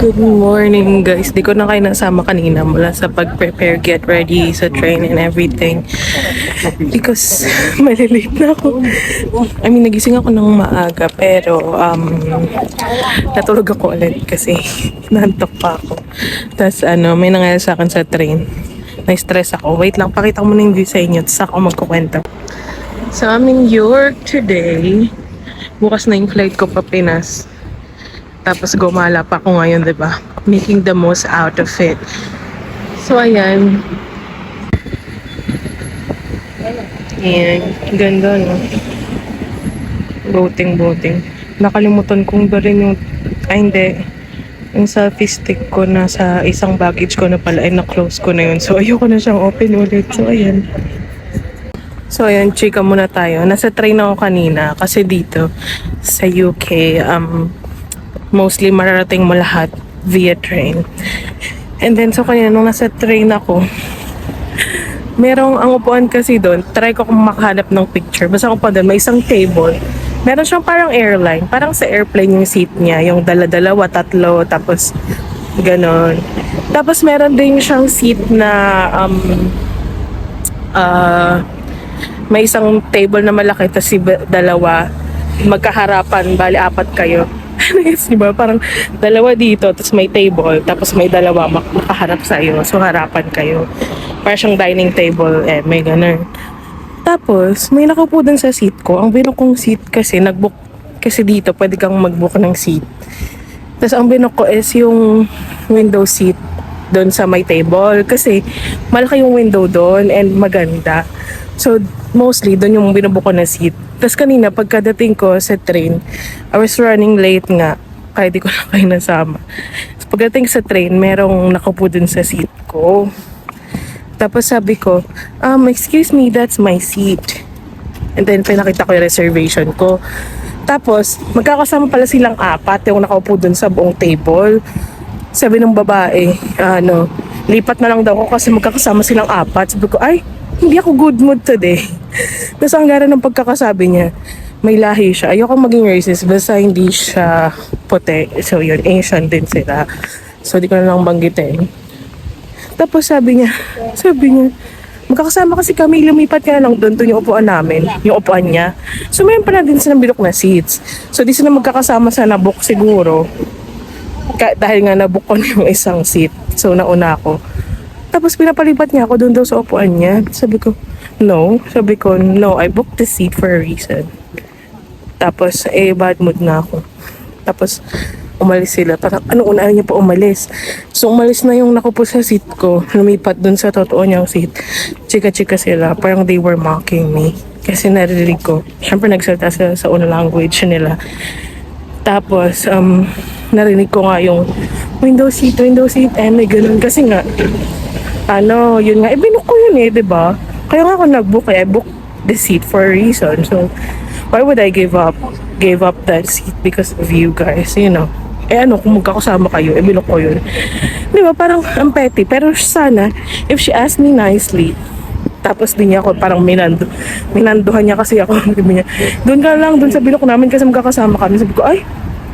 Good morning guys. Di ko na kayo nasama kanina mula sa pag-prepare, get ready sa train and everything. Because malilate na ako. I mean, nagising ako ng maaga pero natulog ako ulit kasi nantok pa ako. Tapos may nangyari sa akin sa train. Na-stress ako. Wait lang, pakita ko muna yung view sa inyo. Tapos ako magkukwento. So I'm in York today. Bukas na yung flight ko pa Pinas. Tapos gumala pa ako ngayon, 'di ba? Making the most out of it. So ayan. Ayan, ganda no. Boating. Nakalimutan kong dalhin yung hindi. Yung selfie stick ko na sa isang baggage ko na pala ay na-close ko na yun. So ayoko na siyang open ulit. So ayan, chika muna tayo. Nasa train ako kanina kasi dito sa UK, mostly mararating mo lahat via train. And then so kanina nung nasa train ako, ang upuan kasi doon, try ko kung makahanap ng picture. Basta ako pa doon, may isang table. Meron siyang parang airline, parang sa airplane yung seat niya, yung dala-dalawa, tatlo, tapos ganon. Tapos meron din siyang seat na may isang table na malaki, tapos dalawa, magkaharapan, bali apat kayo. Yes, diba? Parang dalawa dito, tapos may table, tapos may dalawa makaharap sa iyo. So, harapan kayo. Parang siyang dining table, may ganun. Tapos, may nakaupo dun sa seat ko. Ang binook kong seat kasi, nagbook, kasi dito, pwede kang magbook ng seat. Tapos, ang binook ko is yung window seat doon sa may table. Kasi, malaki yung window doon and maganda. So, mostly, doon yung binubook ko na seat. Tapos kanina, pagkadating ko sa train, I was running late nga. Kaya di ko na kayo nasama. So, pagdating sa train, merong nakaupo dun sa seat ko. Tapos sabi ko, excuse me, that's my seat. And then, pinakita ko yung reservation ko. Tapos, magkakasama pala silang apat yung nakaupo dun sa buong table. Sabi ng babae, lipat na lang daw ako kasi magkakasama silang apat. Sabi ko, ay, hindi ako good mood today. Tapos ang gara ng pagkakasabi niya, may lahi siya. Ayoko maging racist, basta hindi siya puti. So yun, Asian din sila. So di ko na lang banggitin. Tapos sabi niya, magkakasama kasi kami, lumipat ka na lang doon yung upuan namin, yung upuan niya. So mayroon pa na din silang binok na seats. So di sila magkakasama sa nabook siguro. Dahil nga nabook ko na yung isang seat. So nauna ako. Tapos pinapalipat niya ako doon daw sa upuan niya. Sabi ko, no, I booked the seat for a reason. Tapos, bad mood na ako. Tapos, umalis sila. Parang, unahan niya pa umalis? So, umalis na yung nakupo sa seat ko. Lumipat doon sa totoo niyang seat. Chika-chika sila. Parang they were mocking me. Kasi narinig ko. Siyempre, nagsalita sila sa own language nila. Tapos, narinig ko nga yung window seat, may ganun. Kasi nga, yun nga, binook ko yun diba? Kaya nga ako nag-book, I booked the seat for a reason. So, why would I give up that seat because of you guys, you know? Kung magkakasama kayo, binook ko yun. Diba, parang ang petty. Pero sana, if she asked me nicely, tapos din niya ako parang minanduhan niya kasi ako. Sabi niya, doon ka lang, doon sa binook namin kasi magkakasama kami. Sabi ko, ay,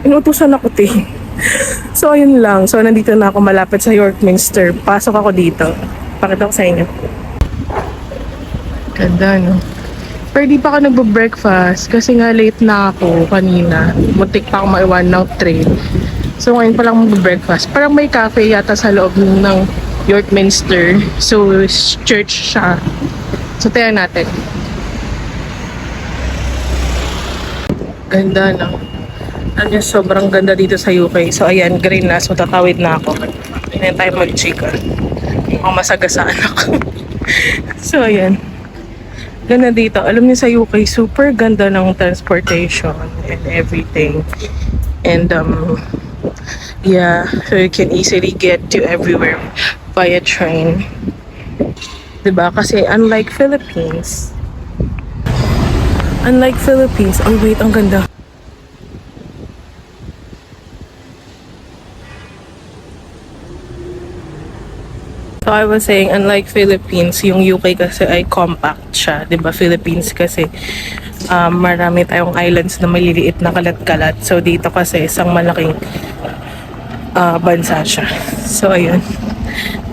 inutusan ako So, ayun lang. So, nandito na ako malapit sa York Minster. Pasok ako dito. Pakita ko sa inyo. Ganda, no? Pero di pa ako nagbo-breakfast kasi nga late na ako kanina. Muntik pa ako maiwan ng train. So, ngayon pa lang magbo-breakfast. Parang may cafe yata sa loob ng York Minster. So, church siya. So, tayo natin. Ganda, no? Sobrang ganda dito sa UK. So, ayan, green na. So, tatawid na ako. Ayan tayo mag-chika. Mukhang masagasaan ako. So, ayan. Ganda dito. Alam niyo sa UK, super ganda ng transportation and everything. And, yeah, so you can easily get to everywhere via train. Diba? Kasi unlike Philippines, wait, ang ganda. So I was saying, unlike Philippines, yung UK kasi ay compact siya. 'Di ba? Philippines kasi marami tayong islands na maliliit na kalat-kalat. So dito kasi isang malaking bansa siya. So, ayun.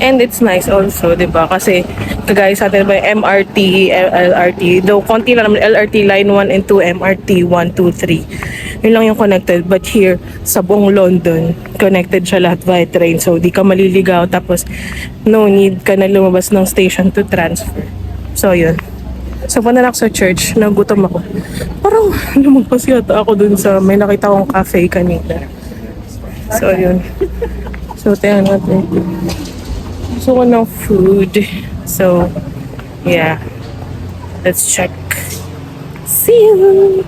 And it's nice also, di ba? Kasi, kagaya sa atin ba yung MRT, LRT, though konti lang naman, LRT line 1 and 2, MRT 1, 2, 3. Yun lang yung connected. But here, sa buong London, connected siya lahat via train. So, di ka maliligaw. Tapos, no need ka na lumabas ng station to transfer. So, yun. So, punta na ako sa church, nagutom ako. Parang lumagpas yata ako dun sa may nakita akong cafe kanina. So, yun. So, tingnan natin. Gusto ko ng food. So, yeah. Let's check. See you!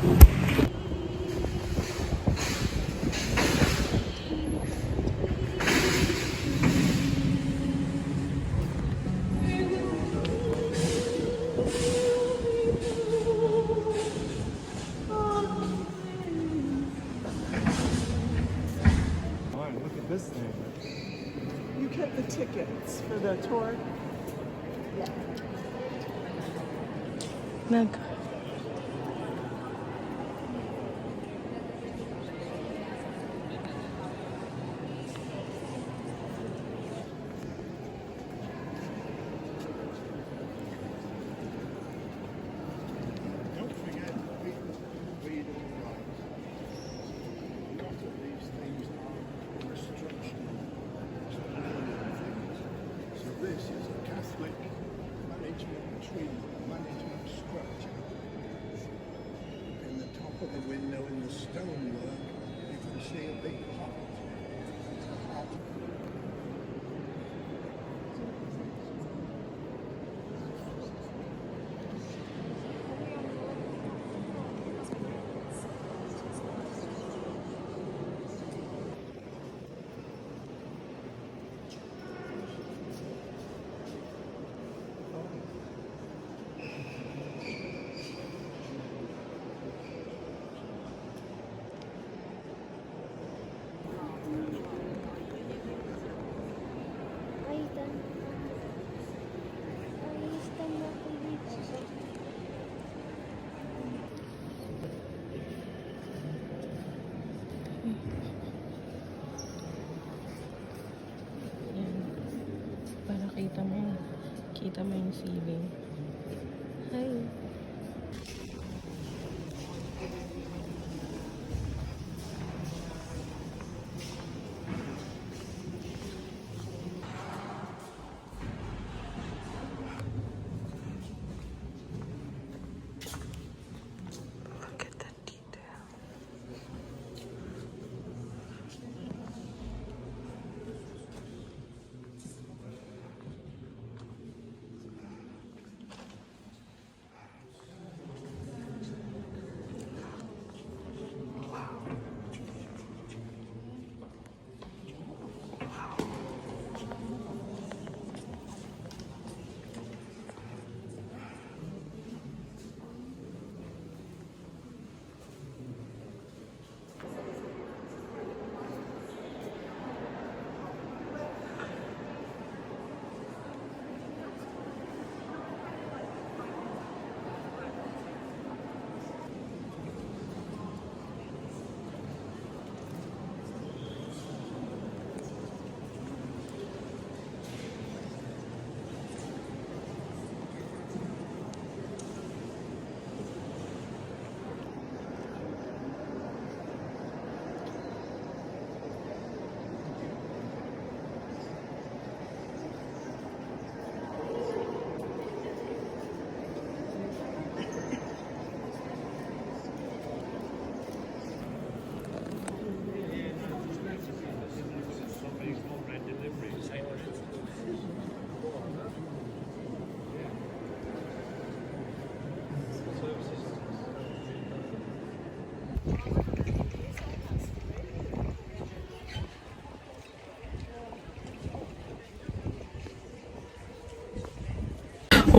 Fine, look at this thing. You kept the tickets for the tour? Nag. Don't forget, people read all rights. A lot of these things are restrictions. So this is a Catholic management tree, management structure. In the top of the window in the stonework, you can see a big heart. Para kita mo yung ceiling. Hi. Look at that detail.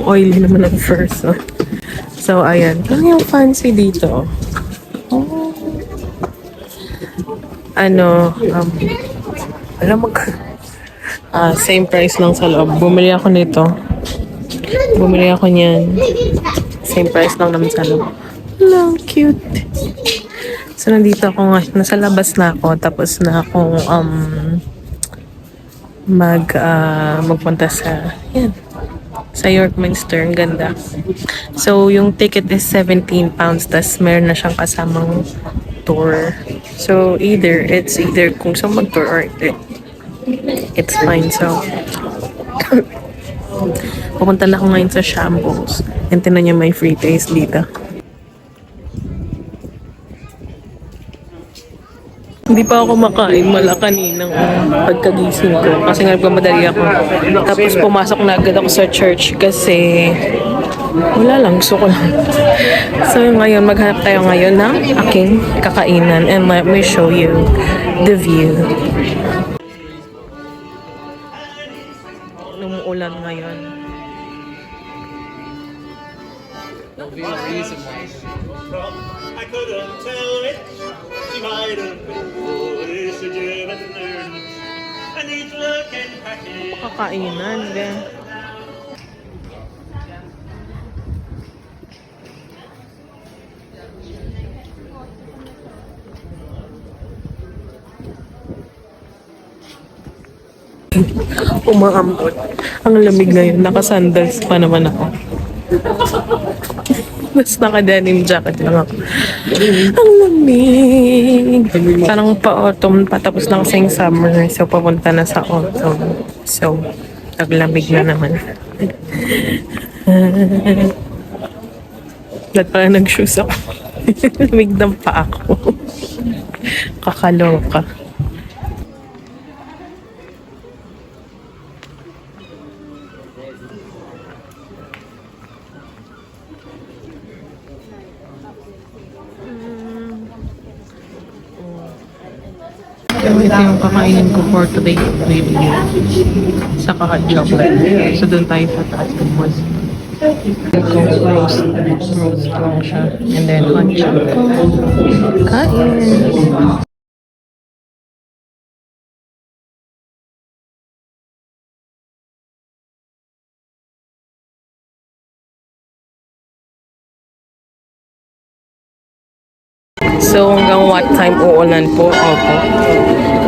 Oily naman ang first. No? So, ayan. Ano yung fancy dito? Oh. Ano, alam mo, same price lang sa loob. Bumili ako nito. Bumili ako niyan. Same price lang naman sa loob. Hello, cute. So, nandito ako nga. Nasa labas na ako. Tapos na akong, magpunta sa, yan, sa York Minster. Ang ganda. So, yung ticket is 17 pounds, tas meron na siyang kasamang tour. So, it's either kung saan mag-tour or it's fine. So, pupunta na ako ngayon sa Shambles. And tinan niyo may free taste dito. Hindi pa ako makain mala kaninang pagkagising ko kasi nga nagmamadali ako. Tapos pumasok na agad ako sa church kasi wala lang, gusto ko lang. So ngayon, maghanap tayo ngayon ng aking kakainan and let me show you the view. Umuulan ngayon. I couldn't tell it. She might have been foolish, a German nerd. And each look and package. Kakainan, then. Umaambot. Ang lamig ngayon. Naka-sandals pa naman ako. Mas naka-denim jacket lang ako. Ang lamig. Parang pa-autumn pa. Tapos na kasing summer. So, papunta na sa autumn. So, naglamig na naman. Lahat pala nag-shoes ako. Lamig ng pa ako. Kakaloka. Ito yung kakainin ko for today video. Saka chocolate. So, doon tayo sa taas ng boss. Roast lang siya. And then, hot chocolate. Kain! So, hanggang what time uulan po? Opo.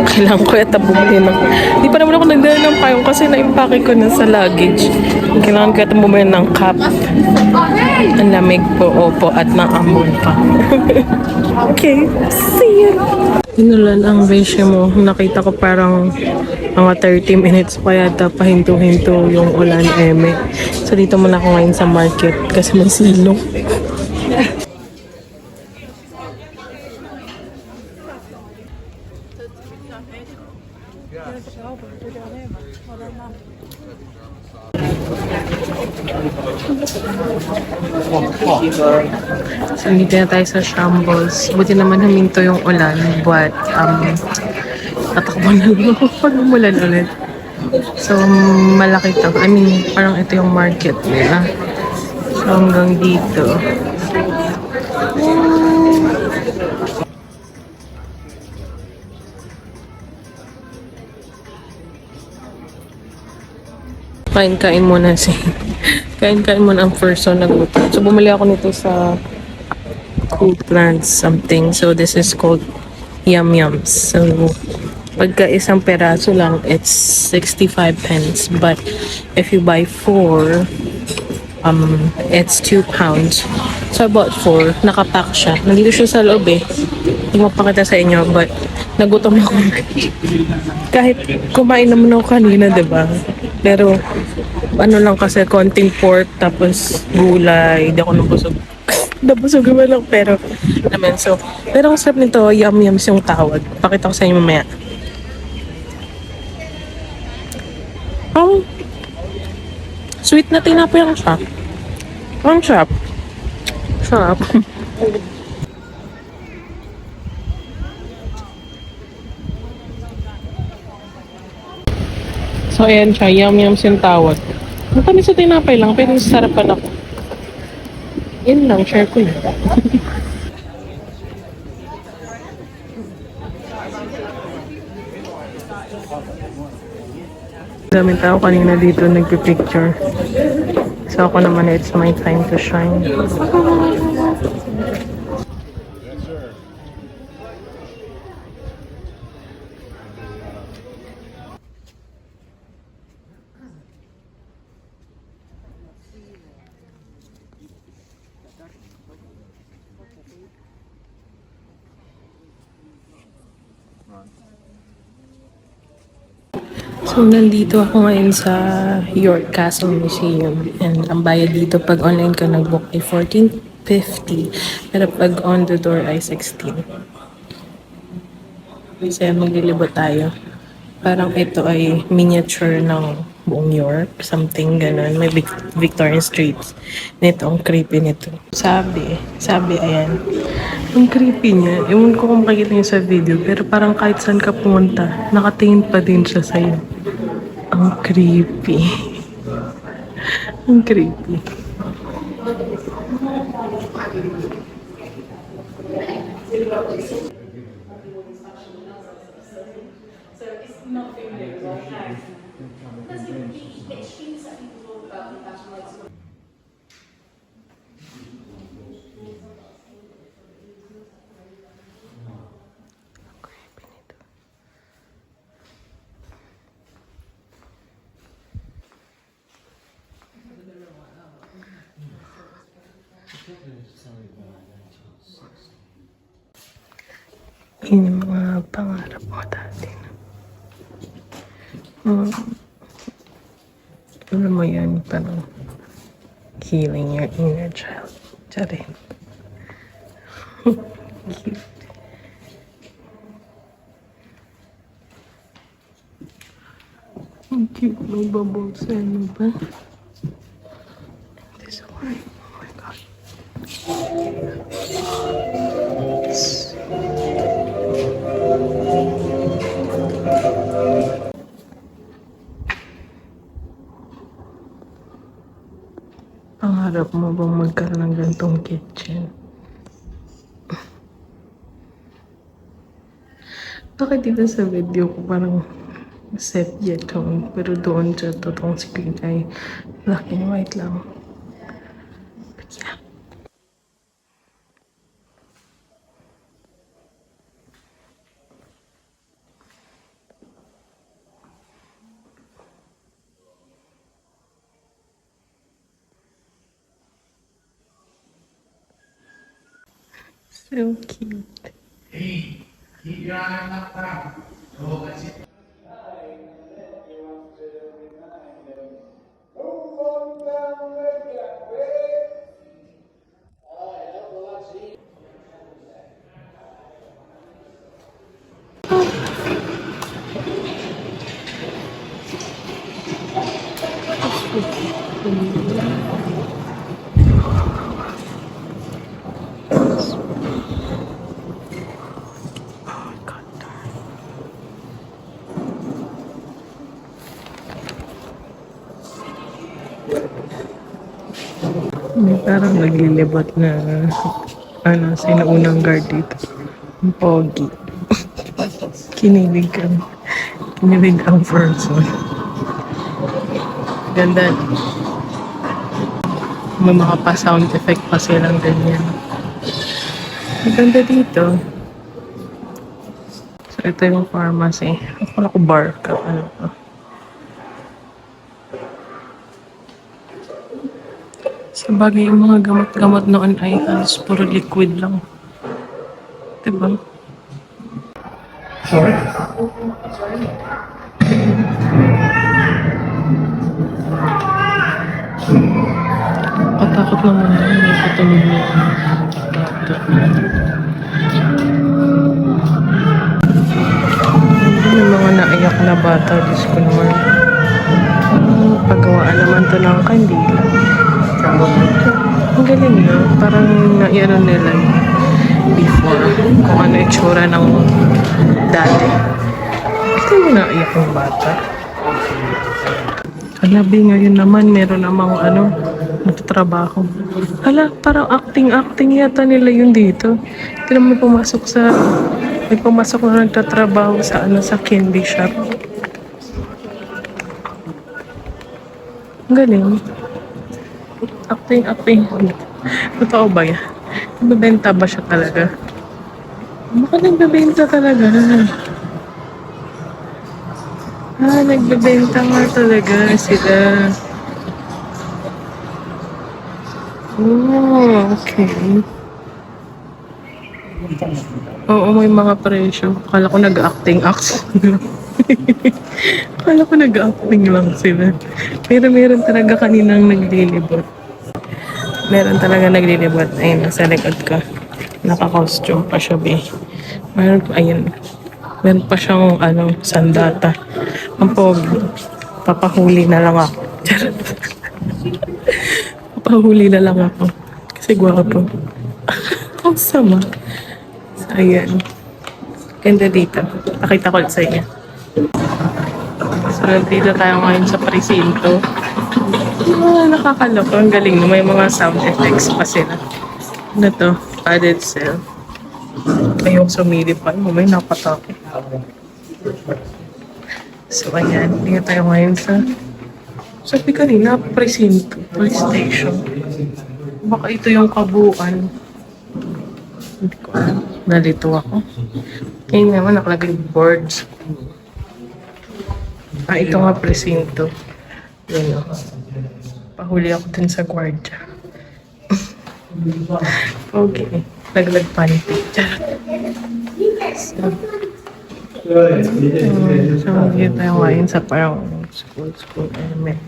Kailangan ko yata bumili ng... Hindi pa naman ako nagdala ng payong kasi na-impake ko na sa luggage. Kailangan ko yata bumili ng cup. Ang lamig po, opo, at naamon pa. Okay, see you! Inulan ang besyo mo. Nakita ko parang mga 30 minutes pa yata pahinto-hinto yung ulan, eme. So, dito muna ako ngayon sa market kasi may silong. So, dito na tayo sa Shambles. Buti naman huminto yung ulan, but tatakbo na lang ako pag umulan ulit. So, malaki to. I mean, parang ito yung market nila. So, hanggang dito. Kain-kain muna kain-kain muna ang person na gutom. So, bumili ako nito sa Cool Plants something. So, this is called Yum Yums. So, pagka isang peraso lang, it's 65 pence. But, if you buy 4, it's 2 pounds. So, I bought 4. Nakapack siya. Nandito siya sa loob eh. Hindi ko pakita sa inyo, but nagutom ako. Kahit kumain naman ako kanina, diba? Pero, ano lang kasi, konting pork, tapos gulay, hindi ako nabusog. Nabusog naman lang, pero, naman, so, pero ang sarap nito, Yum Yums yung tawag. Pakita ko sa inyo mamaya. Sweet na tinapay lang siya. Ang sarap. Sarap. So, ayan siya. Yum Yums yung tawag. Ang tamis sa tinapay lang, pero sarapan ako. Yun lang, share ko yun. Daming tao kanina dito nagpipicture. So, ako naman, it's my time to shine. So, nandito ako ngayon sa York Castle Museum. And ang bayad dito pag online ka nag-book ay 14.50. Pero pag on the door ay 16. Kasi maglilibot tayo. Parang ito ay miniature ng buong York. Something ganun. May Victorian streets. Nito, ang creepy nito. Sabi, ayan. Ang creepy niya. Ewan ko kung makikita niyo sa video. Pero parang kahit saan ka pumunta, nakatingin pa din siya sa'yo. Ang creepy. Ang creepy. Yun yung mga pangarap mo dati. Alam mo yan, parang healing your inner child. Charin. Cute. Ang cute ng bubbles. Ano ba? This one. Oh my God. Pangarap mo bang magkaroon ng gantong kitchen? Bakit dito sa video ko parang sepia tone, pero doon sa totoong screen ay black and white lang. But yeah. So cute. May parang naglilibot na sinuunang guard dito. Ang pogi. Kinilig ang person. Ganda. May mga pa-sound effect pa silang ganyan. Ang ganda dito. So, ito yung pharmacy. Akala ko bar ka. Ano to? Sa bagay, yung mga gamot-gamot noon ay halos puro liquid lang. Diba? Sorry? Katakot naman na may katulog na bata. May mga naiyak na bata. Diyos ko naman. Paggawaan naman to ng kandila. Ang galing na. Parang naiano nila before. Kung ano itsura ng dati. Ito yung naiyak ng bata. Alabi ngayon naman, meron namang nagtatrabaho. Hala, parang acting yata nila yun dito. Hindi naman may pumasok na nagtatrabaho sa sa candy shop. Ang galing. Acting. Totoo ba yan? Nagbebenta ba siya talaga? Baka nagbebenta talaga. Nagbebenta nga talaga sila. Oh, okay. Oo, may mga presyo. Akala ko nag-acting. Akala ko nag-opening lang sila. Pero meron talaga kaninang naglilibot. Meron talaga naglilibot. Ayun, nasa likod ko. Naka-costume pa siya, be. Meron pa, ayun. Meron pa siyang, sandata. Ang pogi. Papahuli na lang ako. Charot. Papahuli na lang ako. Kasi gwapo. Ang sama. So, ayan. Ganda dito. Pakita ko sa inyo. So, dito tayo ngayon sa presinto. Nakakaloko. Ang galing. May mga sound effects pa sila. Ano to? Padded cell. Ayong sumilip pa. May napatakot. So, ayan. Dito tayo ngayon sa... Sabi kanina, presinto. Police station. Baka ito yung kabuuan. Hindi ko alam. Nalito ako. Ngayon naman nakalagay boards. Ito nga presinto. Yan o. Pahuli ako dun sa gwardiya. Okay. Laglag panty. Charot. So, dito tayo ngayon sa parang school element.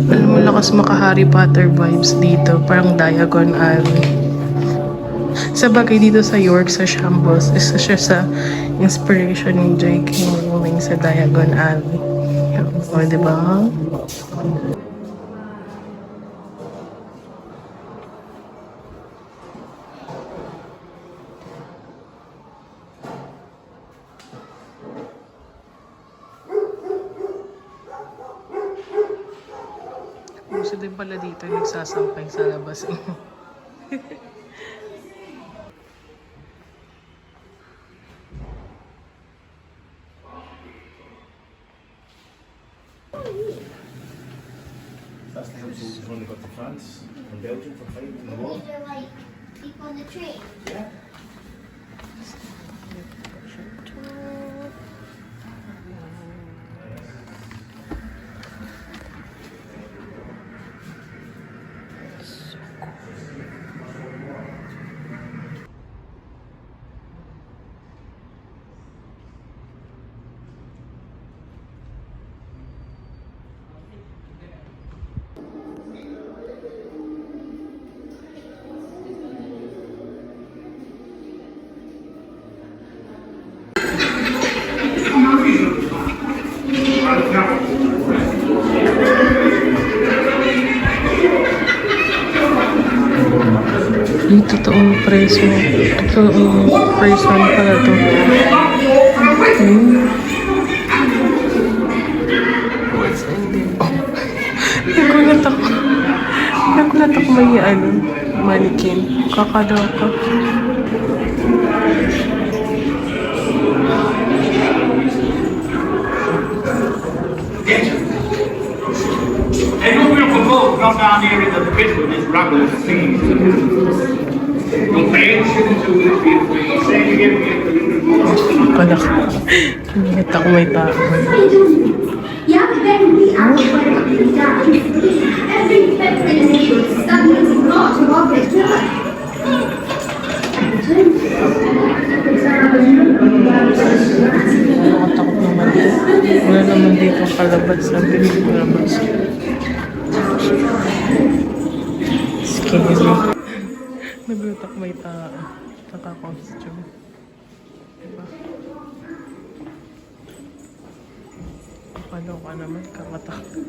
Alam mo, lakas maka Harry Potter vibes dito. Parang Diagon Alley. Sa bagay dito sa York, sa Shambles, isa siya sa inspiration ni J.K. Rowling sa Diagon Alley. O, diba? Gusto din pala dito yung nagsasampay sa labas. That's the house who's only got to France and Belgium for fighting in the war. They're like people on the train. Yeah. Yung totoong preso. Totoong person pala to. What's ending? Nagulat ako. Nagulat ako may mannequin. Kakaloka. Hey, look, we're from both, not down here in the pit with this rubber thing. Don't pay attention to this beautiful. Say you get me. Kalak. Nagulat ako may tao. Young Bentley actually died. Every Bentley nation studies not of his work. Nakatakot naman. Wala naman dito kalabas. Sabi ko kalabas. Scary. Nagulat ako may tao. Naka-costume. Diba? Kakaloka naman. Kakatakot.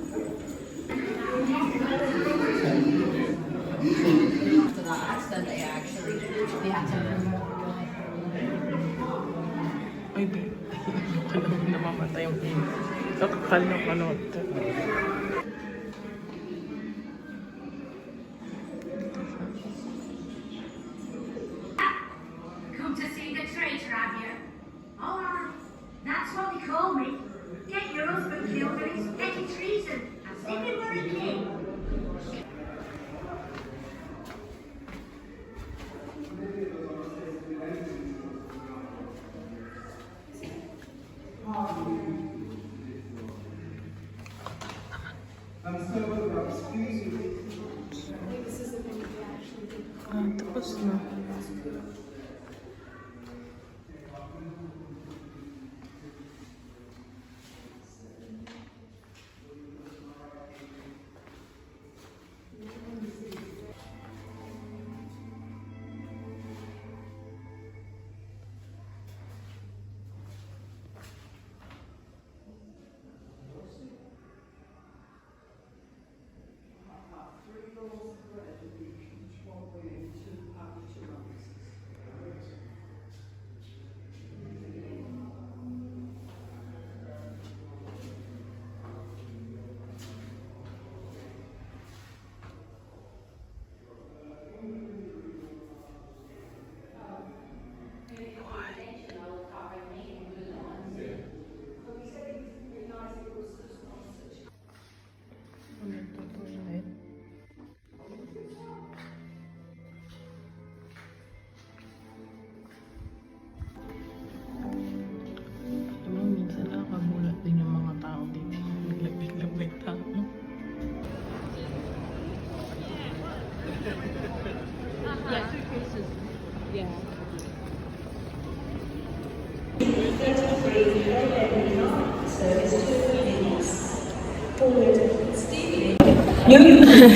Ay, babe. Kala mo namamatay yung pin. Kakaloka naman. Come to see the traitor, have you? All right, that's what they call me. Get your husband killed and it's petty treason. As if he were a king. Tapos na.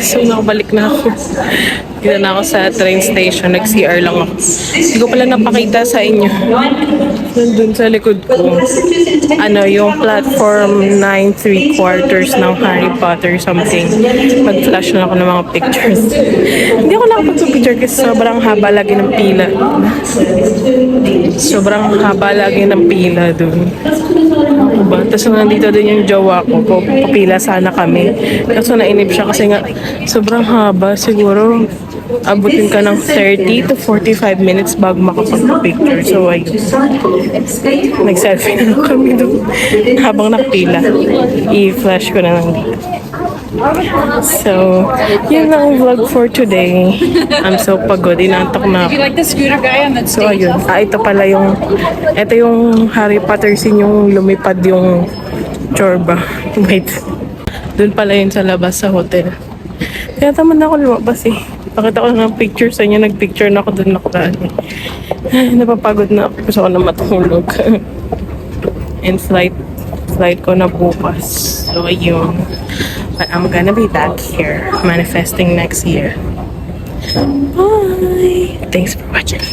So, nakabalik na ako. Dito na ako sa train station. Nag-CR lang ako. Hindi ko pala napakita sa inyo. Nandun sa likod ko. Ano, yung platform 9 3/4 ng Harry Potter something. Mag-flash na ako ng mga pictures. Hindi ako nakapag-picture kasi sobrang haba lagi ng pila. Sobrang haba lagi ng pila dun. Diba? Tapos nandito din yung jowa ko. Papila sana kami. Kaso nainip siya kasi nga sobrang haba. Siguro abutin ka ng 30 to 45 minutes bago makapag-picture. So, ayun. Nag-selfie na lang kami doon. Habang nakapila. I-flash ko na lang dito. So, yun ang vlog for today. I'm so pagod. Inantok na ako. Like the scooter guy on that So, ayun. Ito pala yung, ito yung Harry Potter scene yung lumipad yung chorba. Wait. Doon pala yun sa labas sa hotel. Kaya tamad na ako lumabas eh. Pakita ko na ng picture sa inyo. Nag-picture na ako doon nakaraan. Ay, napapagod na ako. Gusto ko na matulog. And flight ko na bukas. So, ayun. But I'm gonna be back here manifesting next year. Bye! Thanks for watching.